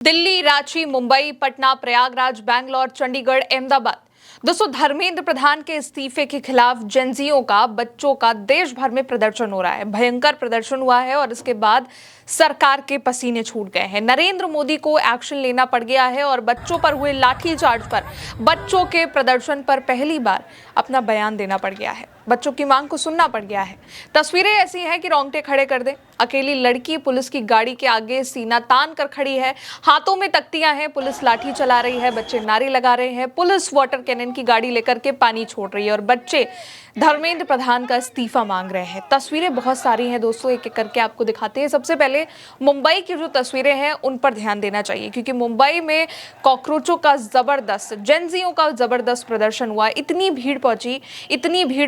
दिल्ली, रांची, मुंबई, पटना, प्रयागराज, बैंगलोर, चंडीगढ़, अहमदाबाद। दोस्तों, धर्मेंद्र प्रधान के इस्तीफे के खिलाफ जेनजीओ का, बच्चों का देश भर में प्रदर्शन हो रहा है। भयंकर प्रदर्शन हुआ है और इसके बाद सरकार के पसीने छूट गए हैं। नरेंद्र मोदी को एक्शन लेना पड़ गया है और बच्चों पर हुए लाठीचार्ज पर, बच्चों के प्रदर्शन पर पहली बार अपना बयान देना पड़ गया है। बच्चों की मांग को सुनना पड़ गया है। तस्वीरें ऐसी हैं कि रोंगटे खड़े कर दें। अकेली लड़की पुलिस की गाड़ी के आगे सीना तान कर खड़ी है, हाथों में तख्तियां हैं, पुलिस लाठी चला रही है, बच्चे नारे लगा रहे हैं, पुलिस वाटर कैनन की गाड़ी लेकर के पानी छोड़ रही है और बच्चे धर्मेंद्र प्रधान का इस्तीफा मांग रहे हैं। तस्वीरें बहुत सारी हैं दोस्तों, एक एक करके आपको दिखाते हैं। सबसे पहले मुंबई की जो तस्वीरें हैं उन पर ध्यान देना चाहिए, क्योंकि मुंबई में कॉकरोचों का जबरदस्त, जेनजीओ का जबरदस्त प्रदर्शन हुआ। इतनी भीड़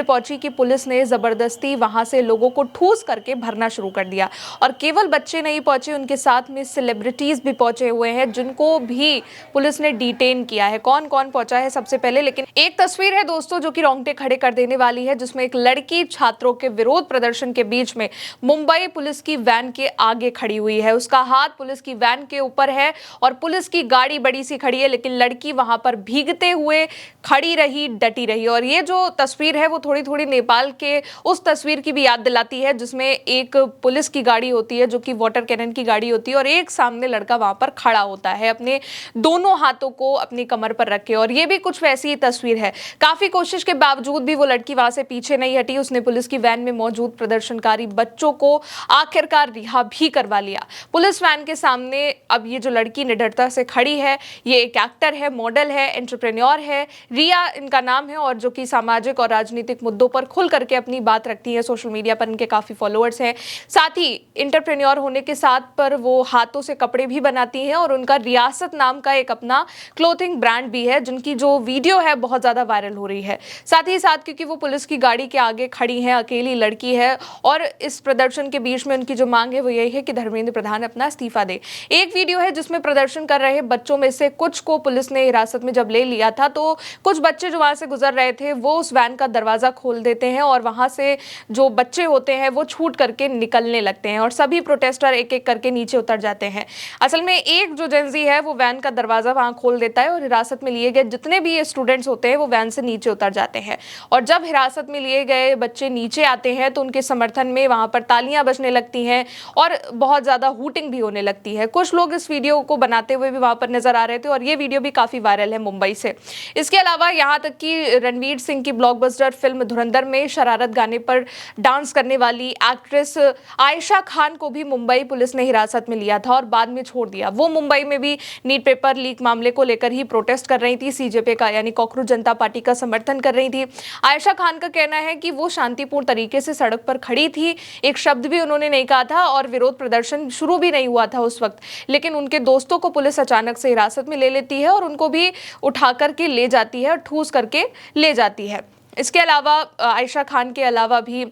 पहुंची कि पुलिस ने जबरदस्ती वहां से लोगों को ठूस करके भरना शुरू कर दिया। और केवल बच्चे नहीं पहुंचे, उनके साथ में सेलिब्रिटीज भी पहुंचे हुए हैं, जिनको भी पुलिस ने डिटेन किया है। कौन कौन पहुंचा है सबसे पहले, लेकिन एक तस्वीर है दोस्तों जो कि रोंगटे खड़े कर देने वाली है, जिसमें एक लड़की छात्रों के विरोध प्रदर्शन के बीच में मुंबई पुलिस की वैन के आगे खड़ी हुई है। उसका हाथ पुलिस की वैन के ऊपर है और पुलिस की गाड़ी बड़ी सी खड़ी है, लेकिन लड़की वहां पर भीगते हुए खड़ी रही, डटी रही। और ये जो तस्वीर है वो थोड़ी थोड़ी नेपाल के उस तस्वीर की भी याद दिलाती है, जिसमें एक पुलिस की गाड़ी होती है जो कि वाटर कैनन की गाड़ी होती है और एक सामने लड़का वहां पर खड़ा होता है अपने दोनों हाथों को अपनी कमर पर रखे। और ये भी कुछ वैसी ही तस्वीर है। काफी कोशिश के बावजूद भी वो लड़की वहां से पीछे नहीं हटी। उसने पुलिस की वैन में मौजूद प्रदर्शनकारी बच्चों को आखिरकार रिहा भी करवा लिया। पुलिस वैन के सामने अब ये जो लड़की निडरता से खड़ी है, ये एक एक्टर है, मॉडल है, एंटरप्रेन्योर है, रिया इनका नाम है, और जो कि सामाजिक और राजनीतिक मुद्दों पर खुल करके अपनी बात रखती है। सोशल मीडिया पर इनके काफी फॉलोअर्स हैं। साथ ही एंटरप्रेन्योर होने के साथ पर वो हाथों से कपड़े भी बनाती हैं और उनका रियासत नाम का एक अपना क्लोथिंग ब्रांड भी है, जिनकी जो वीडियो है बहुत ज्यादा वायरल हो रही है। साथ ही साथ क्योंकि वो पुलिस की गाड़ी के आगे खड़ी है, अकेली लड़की है, और इस प्रदर्शन के बीच में उनकी जो मांग है वो यही है कि धर्मेंद्र प्रधान अपना इस्तीफा दे। एक वीडियो है जिसमें प्रदर्शन कर रहे बच्चों में से कुछ को पुलिस ने हिरासत में जब ले लिया था, तो कुछ बच्चे जो वहां से गुजर रहे थे वो उस वैन का दरवाजा खोल देते हैं और वहां से जो बच्चे होते हैं वो छूट करके निकलने लगते हैं और सभी प्रोटेस्टर एक एक करके नीचे उतर जाते हैं। असल में एक जो जेनजी है वो वैन का दरवाजा वहां खोल देता है और हिरासत में लिए गए जितने भी ये स्टूडेंट्स होते हैं वो वैन से नीचे उतर जाते हैं। और जब हिरासत में लिए गए बच्चे नीचे आते हैं तो उनके समर्थन में वहां पर तालियां बजने लगती हैं और बहुत ज्यादा हूटिंग भी होने लगती है। कुछ लोग इस वीडियो को बनाते हुए भी वहां पर नजर आ रहे थे और ये वीडियो भी काफी वायरल है मुंबई से। इसके अलावा यहाँ तक कि रणवीर सिंह की ब्लॉकबस्टर फिल्म धुरंधर में शरारत गाने पर डांस करने वाली एक्ट्रेस आयशा खान को भी मुंबई पुलिस ने हिरासत में लिया था और बाद में छोड़ दिया। वो मुंबई में भी नीट पेपर लीक मामले को लेकर ही प्रोटेस्ट कर रही थी, सीजेपी का यानी कॉकरोच जनता पार्टी का समर्थन कर रही थी। आयशा खान का कहना है कि वो शांतिपूर्ण तरीके से सड़क पर खड़ी थी, एक शब्द भी उन्होंने नहीं कहा था और विरोध प्रदर्शन शुरू भी नहीं हुआ था उस वक्त, लेकिन उनके दोस्तों को पुलिस अचानक से हिरासत में ले लेती है और उनको भी उठा करके ले जाती है और ठूस करके ले जाती है। इसके अलावा आयशा खान के अलावा भी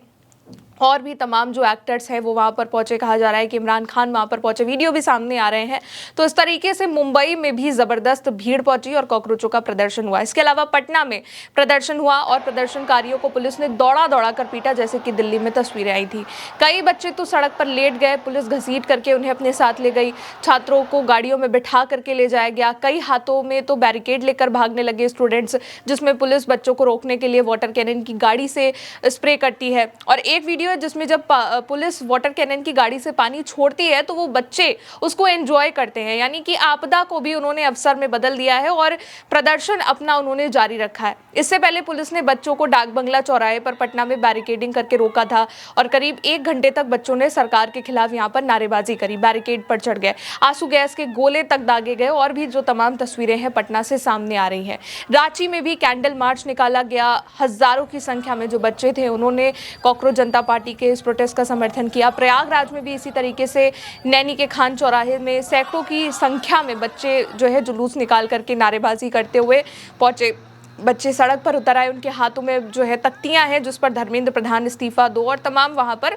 और भी तमाम जो एक्टर्स हैं वो वहाँ पर पहुंचे। कहा जा रहा है कि इमरान खान वहाँ पर पहुंचे, वीडियो भी सामने आ रहे हैं। तो इस तरीके से मुंबई में भी जबरदस्त भीड़ पहुंची और कॉकरोचों का प्रदर्शन हुआ। इसके अलावा पटना में प्रदर्शन हुआ और प्रदर्शनकारियों को पुलिस ने दौड़ा दौड़ा कर पीटा, जैसे कि दिल्ली में तस्वीरें आई थी। कई बच्चे तो सड़क पर लेट गए, पुलिस घसीट करके उन्हें अपने साथ ले गई, छात्रों को गाड़ियों में बिठा करके ले जाया गया। कई हाथों में तो बैरिकेड लेकर भागने लगे स्टूडेंट्स, जिसमें पुलिस बच्चों को रोकने के लिए वाटर कैनन की गाड़ी से स्प्रे करती है। और एक वीडियो जिसमें जब पुलिस वाटर कैनन की गाड़ी से पानी छोड़ती है तो वो बच्चे उसको एंजॉय करते हैं, यानी कि आपदा को भी उन्होंने अवसर में बदल दिया है और प्रदर्शन अपना उन्होंने जारी रखा है। इससे पहले पुलिस ने बच्चों को डाक बंगला चौराहे पर पटना में बैरिकेडिंग करके रोका था और करीब 1 घंटे तक बच्चों ने सरकार के खिलाफ यहाँ पर नारेबाजी करी, बैरिकेड पर चढ़ गए, आंसू गैस के गोले तक दागे गए और भी जो तमाम तस्वीरें हैं पटना से सामने आ रही हैं। रांची में भी कैंडल मार्च निकाला गया, हजारों की संख्या में जो बच्चे थे उन्होंने कॉकरोच जनता पार्टी के इस प्रोटेस्ट का समर्थन किया। प्रयागराज में भी इसी तरीके से नैनी के खान चौराहे में सैकड़ों की संख्या में बच्चे जो है जुलूस निकाल करके नारेबाजी करते हुए पहुंचे। बच्चे सड़क पर उतर आए, उनके हाथों में जो है तख्तियां हैं जिस पर धर्मेंद्र प्रधान इस्तीफा दो, और तमाम वहां पर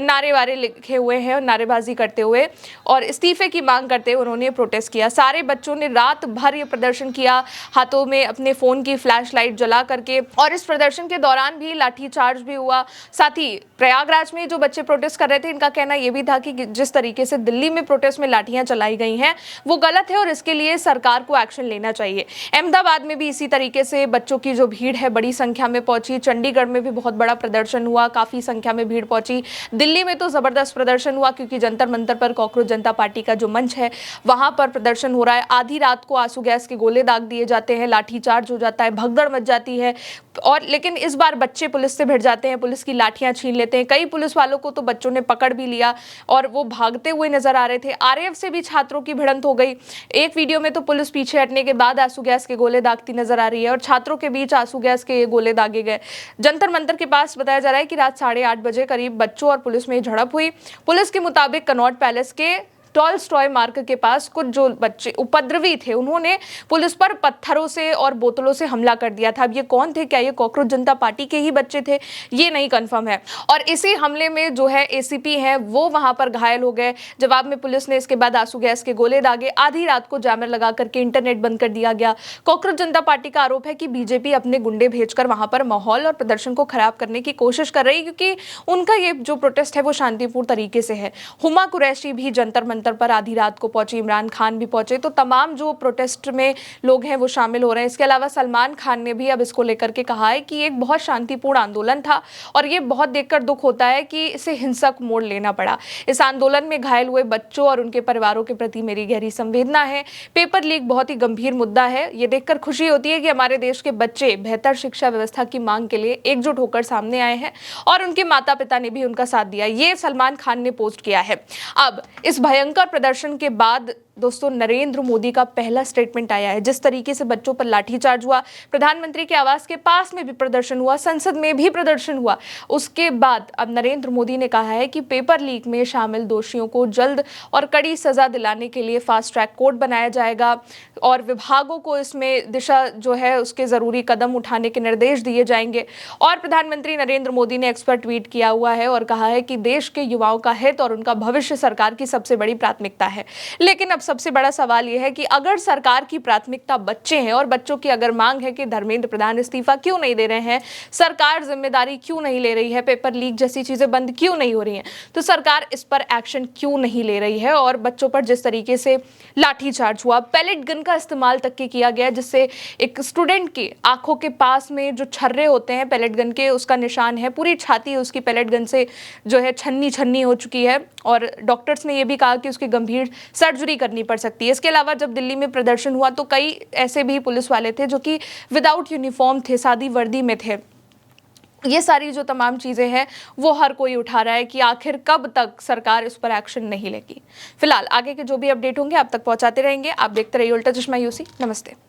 नारे वारे लिखे हुए हैं और नारेबाजी करते हुए और इस्तीफे की मांग करते हुए उन्होंने प्रोटेस्ट किया। सारे बच्चों ने रात भर ये प्रदर्शन किया, हाथों में अपने फोन की फ्लैश लाइट जला करके, और इस प्रदर्शन के दौरान भी लाठीचार्ज भी हुआ। साथ ही प्रयागराज में जो बच्चे प्रोटेस्ट कर रहे थे, इनका कहना यह भी था कि जिस तरीके से दिल्ली में प्रोटेस्ट में लाठियां चलाई गई हैं वो गलत है और इसके लिए सरकार को एक्शन लेना चाहिए। अहमदाबाद में भी इसी तरीके से बच्चों की जो भीड़ है बड़ी संख्या में पहुंची। चंडीगढ़ में भी बहुत बड़ा प्रदर्शन हुआ, काफी संख्या में भीड़ पहुंची। दिल्ली में तो जबरदस्त प्रदर्शन हुआ क्योंकि जंतर मंतर पर कॉकरोच जनता पार्टी का जो मंच है वहां पर प्रदर्शन हो रहा है। आधी रात को आंसू गैस के गोले दाग दिए जाते हैं, लाठीचार्ज हो जाता है, भगदड़ मच जाती है। और लेकिन इस बार बच्चे पुलिस से भिड़ जाते हैं, पुलिस की लाठियां छीन लेते हैं। कई पुलिस वालों को तो बच्चों ने पकड़ भी लिया और वो भागते हुए नजर आ रहे थे। आरएएफ से भी छात्रों की भिड़ंत हो गई। एक वीडियो में तो पुलिस पीछे हटने के बाद आंसू गैस के गोले दागती नजर आ रही है और छात्रों के बीच आंसू गैस के गोले दागे गए। जंतर मंतर के पास बताया जा रहा है कि रात 8:30 बजे करीब बच्चों और पुलिस में झड़प हुई। पुलिस के मुताबिक कनॉट पैलेस के टॉलस्टॉय मार्ग के पास कुछ जो बच्चे उपद्रवी थे उन्होंने पुलिस पर पत्थरों से और बोतलों से हमला कर दिया था। अब ये कौन थे, क्या ये कॉकरोच जनता पार्टी के ही बच्चे थे, ये नहीं कंफर्म है। और इसी हमले में जो है एसीपी हैं वो वहां पर घायल हो गए। जवाब में पुलिस ने इसके बाद आंसू गैस के गोले दागे। आधी रात को जैमर लगा करके इंटरनेट बंद कर दिया गया। कॉकरोच जनता पार्टी का आरोप है कि बीजेपी अपने गुंडे भेजकर वहां पर माहौल और प्रदर्शन को खराब करने की कोशिश कर रही है क्योंकि उनका ये जो प्रोटेस्ट है वो शांतिपूर्ण तरीके से है। हुमा कुरैशी भी जंतर मंतर पर आधी रात को पहुंचे, इमरान खान भी पहुंचे, तो तमाम जो प्रोटेस्ट में लोग हैं वो शामिल हो रहे हैं। इसके अलावा सलमान खान ने भी अब इसको लेकर के कहा है कि एक बहुत शांतिपूर्ण आंदोलन था और ये बहुत देखकर दुख होता है कि इसे हिंसक मोड़ लेना पड़ा। इस आंदोलन में घायल हुए बच्चों और उनके परिवारों के प्रति मेरी गहरी संवेदना है। पेपर लीक बहुत ही गंभीर मुद्दा है। ये देखकर खुशी होती है कि हमारे देश के बच्चे बेहतर शिक्षा व्यवस्था की मांग के लिए एकजुट होकर सामने आए हैं और उनके माता पिता ने भी उनका साथ दिया। ये सलमान खान ने पोस्ट किया है। अब इस भयंकर प्रदर्शन के बाद दोस्तों नरेंद्र मोदी का पहला स्टेटमेंट आया है। जिस तरीके से बच्चों पर लाठीचार्ज हुआ, प्रधानमंत्री के आवास के पास में भी प्रदर्शन हुआ, संसद में भी प्रदर्शन हुआ, उसके बाद अब नरेंद्र मोदी ने कहा है कि पेपर लीक में शामिल दोषियों को जल्द और कड़ी सजा दिलाने के लिए फास्ट ट्रैक कोर्ट बनाया जाएगा और विभागों को इसमें दिशा जो है उसके जरूरी कदम उठाने के निर्देश दिए जाएंगे। और प्रधानमंत्री नरेंद्र मोदी ने एक्सपर्ट ट्वीट किया हुआ है और कहा है कि देश के युवाओं का हित और उनका भविष्य सरकार की सबसे बड़ी प्राथमिकता है। लेकिन अब सबसे बड़ा सवाल यह है कि अगर सरकार की प्राथमिकता बच्चे हैं और बच्चों की अगर मांग है कि धर्मेंद्र प्रधान इस्तीफा क्यों नहीं दे रहे हैं, सरकार जिम्मेदारी क्यों नहीं ले रही है, पेपर लीक जैसी चीजें बंद क्यों नहीं हो रही हैं, तो सरकार इस पर एक्शन क्यों नहीं ले रही है। और बच्चों पर जिस तरीके से लाठीचार्ज हुआ, पैलेट गन का इस्तेमाल तक के किया गया जिससे एक स्टूडेंट की आंखों के पास में जो छर्रे होते हैं पैलेट गन के उसका निशान है, पूरी छाती उसकी पैलेट गन से जो है छन्नी छन्नी हो चुकी है और डॉक्टर्स ने यह भी कहा कि उसकी गंभीर सर्जरी करनी पड़ सकती है। इसके अलावा जब दिल्ली में प्रदर्शन हुआ तो कई ऐसे भी पुलिस वाले थे जो कि विदाउट यूनिफॉर्म थे, सादी वर्दी में थे। ये सारी जो तमाम चीजें हैं वो हर कोई उठा रहा है कि आखिर कब तक सरकार इस पर एक्शन नहीं लेगी। फिलहाल आगे के जो भी अपडेट होंगे आप तक पहुंचाते रहेंगे। आप देखते रहिए उल्टा चश्मा यूसी। नमस्ते।